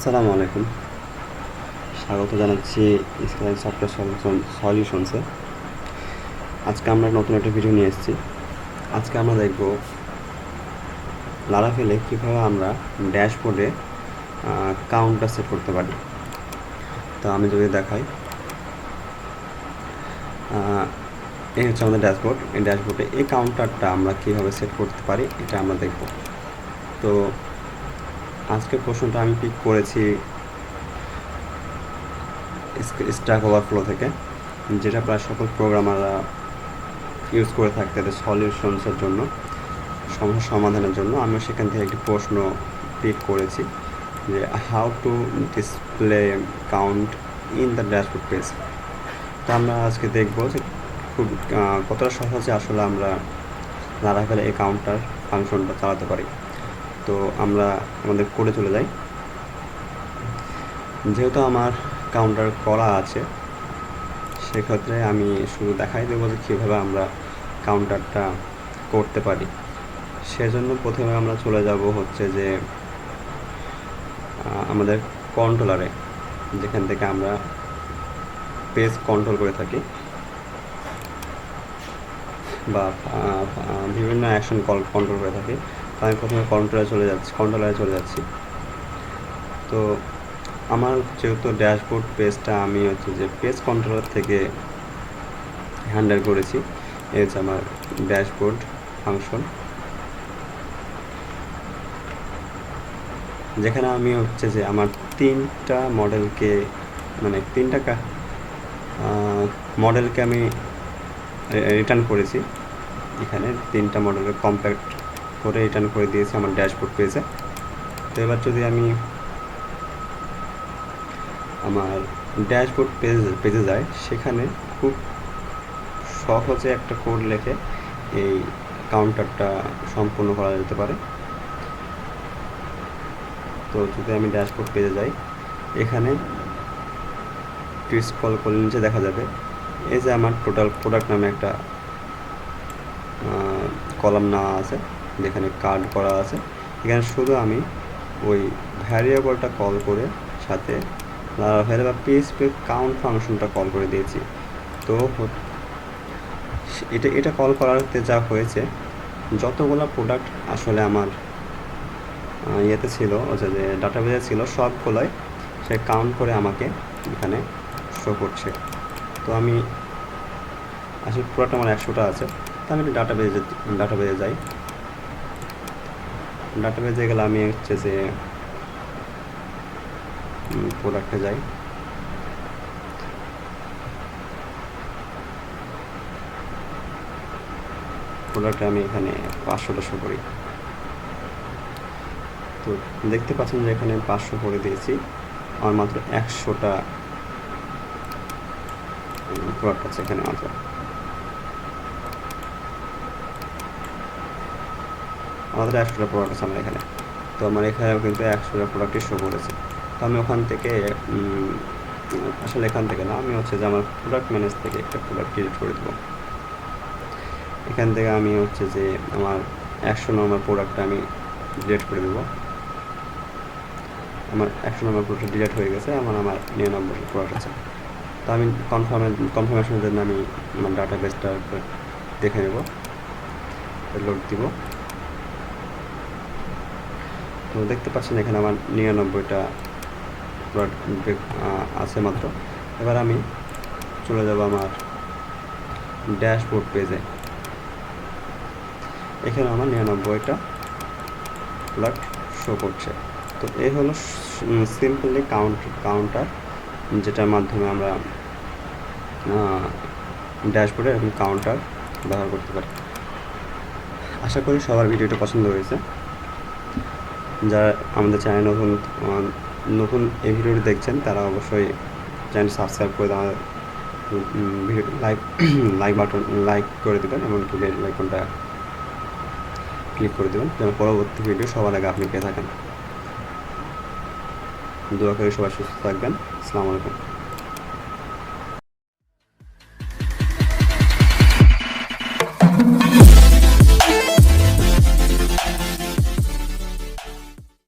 আসসালামু আলাইকুম। স্বাগত জানাচ্ছি স্কাইলাইন সফটওয়্যার সলিউশনসে। আজকে আমরা নতুন একটা ভিডিও নিয়ে এসেছি। আজকে আমরা দেখব লারাভেলে কীভাবে আমরা ড্যাশবোর্ডে কাউন্টার সেট করতে পারি। তো আমি যদি দেখাই, এই হচ্ছে আমাদের ড্যাশবোর্ড। এই ড্যাশবোর্ডে এই কাউন্টারটা আমরা কীভাবে সেট করতে পারি এটা আমরা দেখব। তো আজকের প্রশ্নটা আমি পিক করেছি স্ট্যাক ওভারফ্লো থেকে, যেটা প্রায় সকল প্রোগ্রামাররা ইউজ করে থাকে তাদের সলিউশনসের জন্য, সমস্যা সমাধানের জন্য। আমি সেখান থেকে একটি প্রশ্ন পিক করেছি যে how to display count in the dashboard page. তো আমরা আজকে দেখব যে খুব কতটা সহজে আসলে আমরা লারাভেলে এই কাউন্টার ফাংশনটা চালাতে পারি। তো আমরা আমাদের কোডে চলে যাই। যেহেতু আমার কাউন্টার করা আছে, সেক্ষেত্রে আমি শুধু দেখাই দেবো যে কীভাবে আমরা কাউন্টারটা করতে পারি। সেজন্য প্রথমে আমরা চলে যাব হচ্ছে যে আমাদের কন্ট্রোলারে, যেখান থেকে আমরা পেজ কন্ট্রোল করে থাকি বা বিভিন্ন অ্যাকশন কন্ট্রোল করে থাকি। আমি প্রথমে কন্ট্রোলারে চলে যাচ্ছি। তো আমার যেহেতু ড্যাশবোর্ড পেজটা আমি হচ্ছে যে পেজ কন্ট্রোলার থেকে হ্যান্ডেল করেছি। এই হচ্ছে আমার ড্যাশবোর্ড ফাংশন, যেখানে আমি হচ্ছে যে আমার তিনটা মডেলকে আমি রিটার্ন করেছি। এখানে তিনটা মডেলকে কম্প্যাক্ট করে রিটার্ন করে দিয়েছি আমার ড্যাশবোর্ড পেজে। তো এবার যদি আমি আমার ড্যাশবোর্ড পেজে যাই, সেখানে খুব সহজে একটা কোড লিখে এই কাউন্টারটা সম্পূর্ণ করা যেতে পারে। তো যদি আমি ড্যাশবোর্ড পেজে যাই, এখানে স্ক্রল করলে নিচে দেখা যাবে এই যে আমার টোটাল প্রোডাক্ট নামে একটা কলাম নেওয়া আছে, যেখানে কার্ড করা আছে। এখানে শুধু আমি ওই ভ্যারিয়েবলটা কল করে সাথে লারাভেল বা পিএইচপি কাউন্ট ফাংশনটা কল করে দিয়েছি। তো এটা কল করাতে যা হয়েছে, যতগুলো প্রোডাক্ট আসলে আমার ইয়েতে ছিল, যে ডাটাবেজে ছিল, সবগুলোই সে কাউন্ট করে আমাকে এখানে শো করছে। তো আমি আসলে প্রোডাক্ট আমার 100টা আছে। তো আমি ডাটাবেজে যাই। ডাটাবেজে গেলে আমি হচ্ছে যে প্রোডাক্টে যাই। প্রোডাক্টে আমি এখানে 500টা শো করি। তো দেখতে পাচ্ছেন যে এখানে 500 করে দিয়েছি। আমার মাত্র 100টা প্রোডাক্ট আছে এখানে মাত্র। আমাদের 100টা প্রোডাক্ট আছে আমার এখানে। তো আমার এখানেও কিন্তু 100টা প্রোডাক্টই শো করেছে। তো আমি ওখান থেকে আসলে এখান থেকে না, আমি হচ্ছে যে আমার প্রোডাক্ট ম্যানেজ থেকে একটা প্রোডাক্ট ক্রিয়েট করে দেবো। এখান থেকে আমি হচ্ছে যে আমার 100 নম্বর প্রোডাক্টটা আমি ডিলিট করে দেবো। আমার 100 নম্বর প্রোডাক্ট ডিলিট হয়ে গেছে, আমার 99 প্রোডাক্ট আছে। তো আমি কনফার্মেশনের জন্য আমি আমার ডাটাবেসটা দেখে নেব, লোড দিব। তো দেখতে পাচ্ছেন এখানে আমার 99টা প্রোডাক্ট আছে মাত্র। এবার আমি চলে যাব আমার ড্যাশবোর্ড পেজে। এখানে আমার 99টা প্রোডাক্ট শো করছে। তো এই হলো সিম্পলি কাউন্টার, যেটার মাধ্যমে আমরা ড্যাশবোর্ডে এরকম কাউন্টার ব্যবহার করতে পারি। আশা করি সবার ভিডিওটা পছন্দ হয়েছে। যারা আমাদের চ্যানেল নতুন এই ভিডিওটি দেখছেন, তারা অবশ্যই চ্যানেল সাবস্ক্রাইব করে আমাদের ভিডিও লাইক করে দেবেন, এমনকি বেল আইকনটা ক্লিক করে দেবেন, যেন পরবর্তী ভিডিও সবার আগে আপনি পেয়ে থাকেন। দোয়া করি সবাই সুস্থ থাকবেন। আসসালামু আলাইকুম।